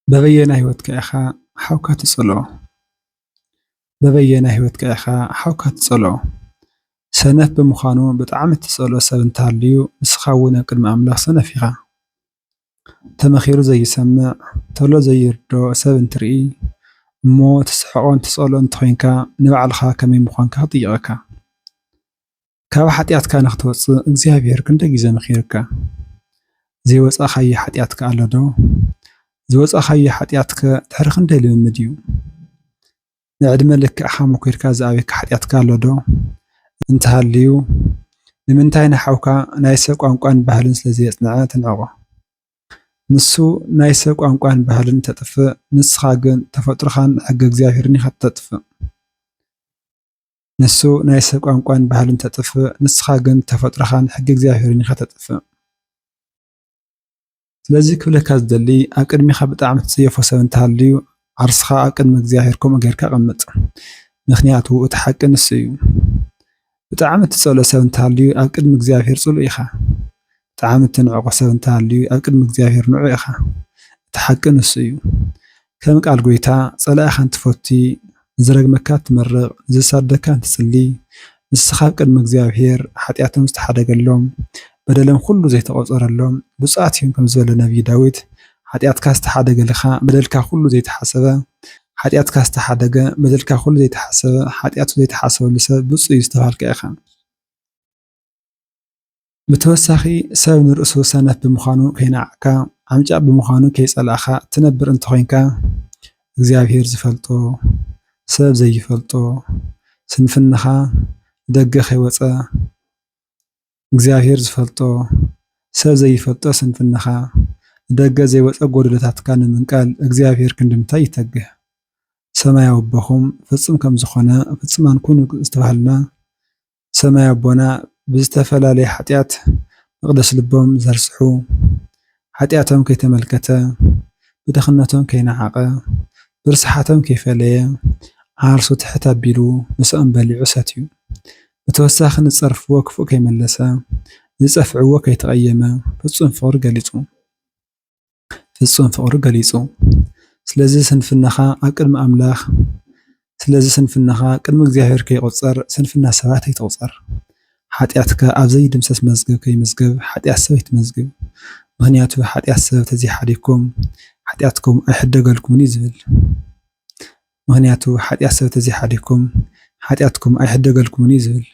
በበየና ህይወትከ ኢኻ ሓውካ ትጸልኦ በበየና ህይወትከ ኢኻ ሓውካ ትጸልኦ ሰነፍ ብምዃኑ ብጣዕሚ እትጸልኦ ሰብ እንተሃልዩ ንስኻ እውን ኣብ ቅድሚ ኣምላኽ ሰነፍ ኢኻ። ተመኺሩ ዘይሰምዕ ተሎ ዘይርድኦ ሰብ እንትርኢ እሞ ትስሕቖን ትጸልኦን እንተኮይንካ ንባዕልኻ ከመይ ምዃንካ ክጥይቐካ። ካብ ሓጢኣትካ ንኽትወፅእ እግዚኣብሔር ክንደይ ግዜ መኺርካ። ዘይወፃእኻዮ ሓጢኣትካ ኣሎ ዶ? ዝወፃእኻዮ ሓጢኣትከ ድሕሪ ክንደይ ልምምድ እዩ? ንዕድመ ልክዕኻ መኺርካ ዝኣበየካ ሓጢኣትካ ኣሎ ዶ? እንተሃልዩ ንምንታይ ንሓውካ ናይ ሰብ ቋንቋን ባህልን ስለዘየፅንዐ ትንዕቖ? ንሱ ናይ ሰብ ቋንቋን ባህልን ተጥፍእ፣ ንስኻ ግን ተፈጥሮኻን ሕጊ እግዚኣብሔርን ኢኻ ተጥፍእ። ንሱ ናይ ሰብ ቋንቋን ባህልን ተጥፍእ፣ ንስኻ ግን ተፈጥሮኻን ሕጊ እግዚኣብሔርን ኢኻ ተጥፍእ። ስለዚ ክብለካ ዝደሊ ኣብ ቅድሚኻ ብጣዕሚ ትጽየፎ ሰብ እንተሃልዩ ዓርስኻ ኣብ ቅድሚ እግዚኣብሔር ከምኡ ጌርካ ቐምጥ። ምኽንያቱ እቲ ሓቂ ንሱ እዩ። ብጣዕሚ እትጸልኦ ሰብ እንተሃልዩ ኣብ ቅድሚ እግዚኣብሔር ጽሉእ ኢኻ። ብጣዕሚ እትንዕቆ ሰብ እንተሃልዩ ኣብ ቅድሚ እግዚኣብሔር ንዑ ኢኻ። እቲ ሓቂ ንሱ እዩ። ከም ቃል ጎይታ ጸላእኻ እንትፈቲ ዝረግመካ እትመርቕ ዝሳደካ እንትጽሊ ንስኻ ኣብ ቅድሚ እግዚኣብሔር ሓጢኣቶም ዝተሓደገሎም በደሎም ኩሉ ዘይተቖፀረሎም ብፁዓት እዮም ከም ዝበለ ነቢይ ዳዊት ሓጢኣትካ ዝተሓደገልኻ በደልካ ኩሉ ዘይተሓሰበ ሓጢኣትካ ዝተሓደገ በደልካ ኩሉ ዘይተሓሰበ ሓጢኣቱ ዘይተሓሰበሉ ሰብ ብፁዕ እዩ ዝተባህልካ ኢኻ። ብተወሳኺ ሰብ ንርእሱ ሰነፍ ብምዃኑ ከይናዓቕካ ዓምጫቕ ብምዃኑ ከይጸላእኻ እትነብር እንተኮይንካ እግዚኣብሔር ዝፈልጦ ሰብ ዘይፈልጦ ስንፍናኻ ደገ ከይወፀ እግዚኣብሔር ዝፈልጦ ሰብ ዘይፈልጦ ስንፍናኻ ደገ ዘይወፀ ጎደሎታትካ ንምንቃል እግዚኣብሔር ክንድምታይ ይተግህ። ሰማያዊ ኣቦኹም ፍጹም ከም ዝኾነ ፍጹማን ኩኑ ዝተባህልና ሰማያዊ ኣቦና ብዝተፈላለየ ሓጢኣት መቕደስ ልቦም ዘርስሑ ሓጢኣቶም ከይተመልከተ ብድኽነቶም ከይነዓቐ ብርስሓቶም ከይፈለየ ዓርሱ ትሕት ኣቢሉ ምስኦም በሊዑ ሰትዩ። ብተወሳኺ ንጸርፍዎ ክፉእ ከይመለሰ ዝጸፍዕዎ ከይተቐየመ ፍጹም ፍቕሪ ገሊጹ ስለዚ ስንፍናኻ ኣብ ቅድሚ ኣምላኽ ስለዚ ስንፍናኻ ቅድሚ እግዚኣብሔር ከይቖፀር ስንፍና ሰባት ኣይትቑፀር። ሓጢኣትካ ኣብ ዘይድምሰስ መዝገብ ከይምዝገብ ሓጢኣት ሰብ ኣይትመዝግብ። ምኽንያቱ ሓጢኣት ሰብ ተዘይሓዲግኩም ሓጢኣትኩም ኣይሕደገልኩምን እዩ ዝብል። ምኽንያቱ ሓጢኣት ሰብ ተዘይሓዲግኩም ሓጢኣትኩም ኣይሕደገልኩምን እዩ ዝብል።